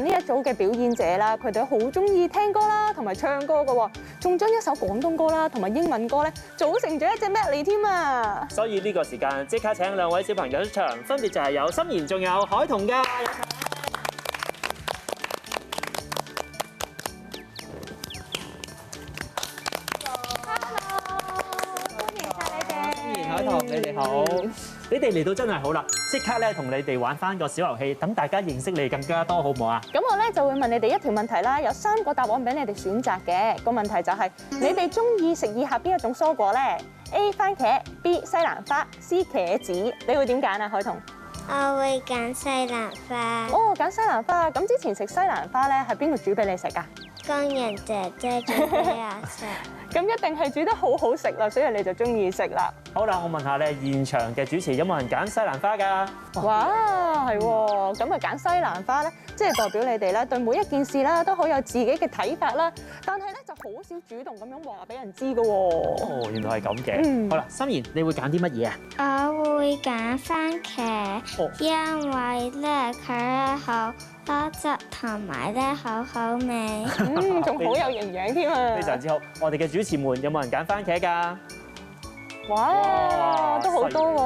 呢一組嘅表演者啦，佢哋好中意聽歌啦，同埋唱歌嘅喎，仲將一首廣東歌啦同埋英文歌咧組成咗一隻 medley 添啊！所以呢個時間即刻請兩位小朋友出場，分別就係有心妍仲有海彤㗎。海彤，你哋好，你哋嚟到真係好啦，即刻咧同你哋玩翻個小遊戲，等大家認識你更加多，好唔好啊？咁我咧就會問你哋一條問題啦，有3個答案俾你哋選擇嘅。個問題就係你哋中意食以下邊一種蔬果咧 ？A 番茄 ，B 西蘭花，C 茄子。你會點揀啊，海彤？我會揀西蘭花。哦，揀西蘭花。咁之前食西蘭花咧係邊個煮俾你食㗎？工人姐姐煮俾我食。咁一定係煮得好好食啦，所以你就中意食啦。好啦，我問下你，現場嘅主持有冇人揀西蘭花㗎？哇，係喎，咁啊揀西蘭花咧，即係代表你哋咧對每一件事啦都好有自己嘅睇法啦，但係咧就好少主動咁樣話俾人知㗎喎。哦，原來係咁嘅。好啦，心妍，你會揀啲乜嘢啊？我會揀番茄，因為咧佢咧好多汁同埋咧好好味。仲好有營養添啊！非常之好。我哋嘅主持們有冇人揀番茄㗎？哇，都好多喎！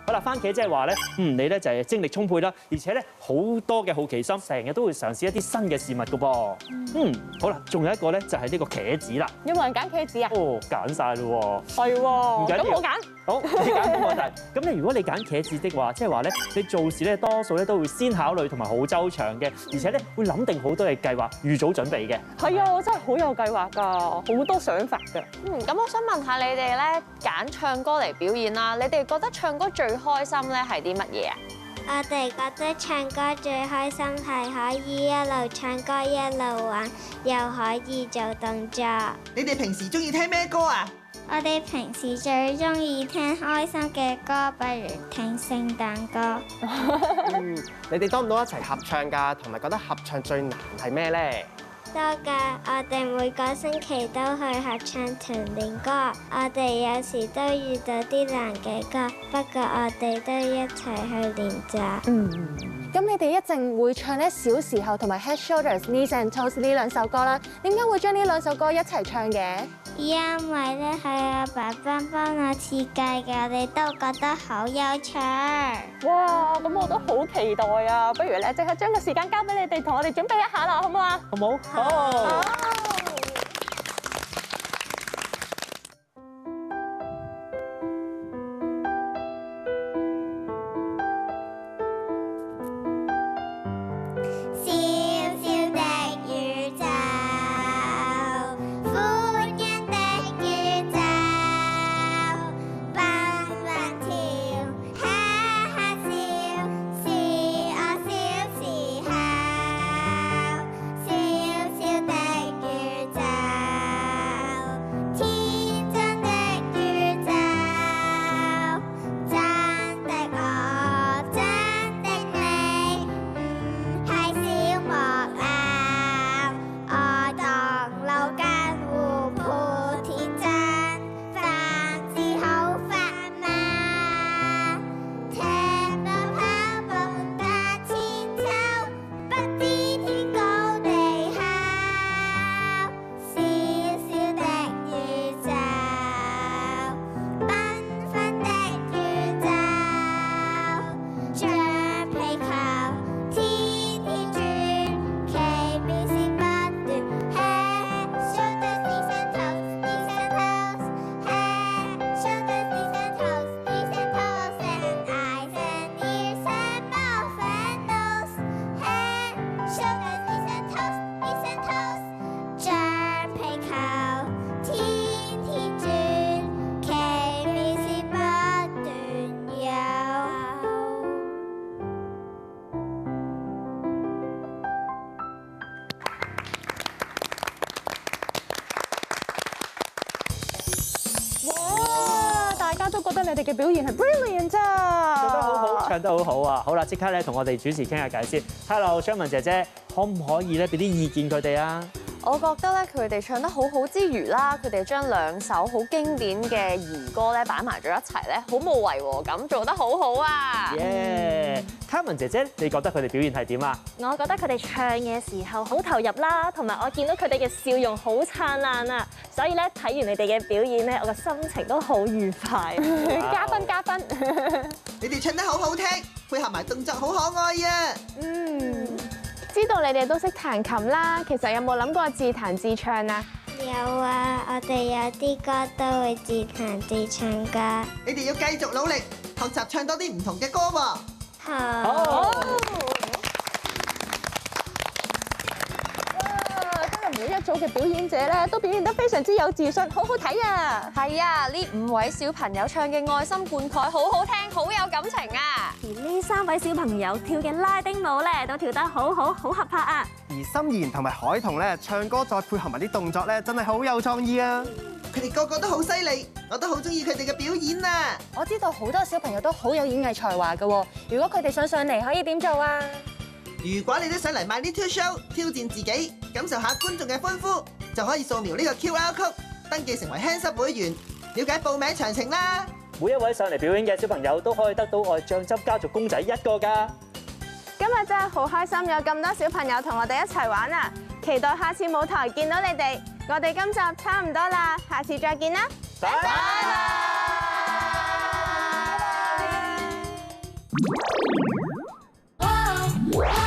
好啦，番茄即係話咧，你咧就係精力充沛啦，而且咧好多嘅好奇心，成日都會嘗試一啲新嘅事物㗎噃。好啦，仲有一個咧就係呢個茄子啦。有冇人揀茄子啊？哦，揀晒咯喎。係喎，唔緊要咁我揀。好，你揀冇問題。咁你如果你揀茄子的話，即係話咧，你做事咧多數咧都會先考慮同埋好周詳嘅，而且咧會諗定好多嘅計劃，預早準備嘅。係啊，我真係好有計劃㗎，好多想法㗎。咁我想問下你哋咧，揀唱歌嚟表演啦，你哋覺得唱歌最開心咧係啲乜嘢啊？我哋覺得唱歌最開心係可以一路唱歌一路玩，又可以做動作。你哋平時中意聽咩歌啊？我哋平時最中意聽開心嘅歌，不如聽聖誕歌。你哋多唔多一齊合唱㗎？同埋覺得合唱最難係咩咧？多㗎，我哋每個星期都去合唱團練歌。我哋有時都遇到啲難嘅歌，不過我哋都一齊去練習。咁你哋一定會唱咧《小時候》同埋《Head Shoulders Knees and Toes》呢兩首歌啦。點解會將呢兩首歌一齊唱嘅？因為咧係阿爸爸幫我設計嘅，我哋都覺得好有趣。哇！咁我都好期待啊！不如咧即刻將個時間交俾你哋，同我哋準備一下啦，好唔好啊？好冇？好。都覺得你哋嘅表現係 brilliant 咋，做得好好，唱得好好啊！好啦，即刻咧同我哋主持傾下偈先。Hello， 張文姐姐，可唔可以咧俾啲意見佢哋啊？我覺得咧佢哋唱得好好之餘啦，佢哋將兩首好經典嘅兒歌咧擺埋咗一齊咧，好冇違和感，做得好好啊！耶！嘅。嘉文姐姐，你覺得佢哋表現係點啊？我覺得佢哋唱嘅時候好投入啦，同埋我見到佢哋嘅笑容好燦爛啊，所以咧睇完你哋嘅表演咧，我嘅心情都好愉快。加分加分。你哋唱得好好聽，配合埋動作好可愛啊！知道你哋都識彈琴啦，其實有冇諗過自彈自唱啊？有啊，我哋有啲歌都會自彈自唱㗎。你哋要繼續努力，學習唱多啲唔同嘅歌喎。好。每一組嘅表演者咧，都表現得非常之有自信，好好睇啊！係啊，呢5位小朋友唱嘅愛心灌溉好好聽，好有感情啊！而呢3位小朋友跳嘅拉丁舞咧，都跳得好好，好合拍啊！而心妍同埋海彤咧唱歌再配合埋啲動作咧，真係好有創意啊！佢哋個個都好犀利，我都好中意佢哋嘅表演啊！我知道好多小朋友都好有演藝才華㗎喎，如果佢哋想上嚟，可以點做啊？如果你都想嚟 My Little Show 挑戰自己，感受下觀眾嘅歡呼，就可以掃描呢個 QR code，登記成為 Hands Up 會員，了解報名詳情啦！每一位上嚟表演嘅小朋友都可以得到愛醬汁家族公仔1個㗎。今日真係好開心，有咁多小朋友同我哋一齊玩啊！期待下次舞台見到你哋。我哋今集差唔多啦，下次再見啦！拜拜。哇！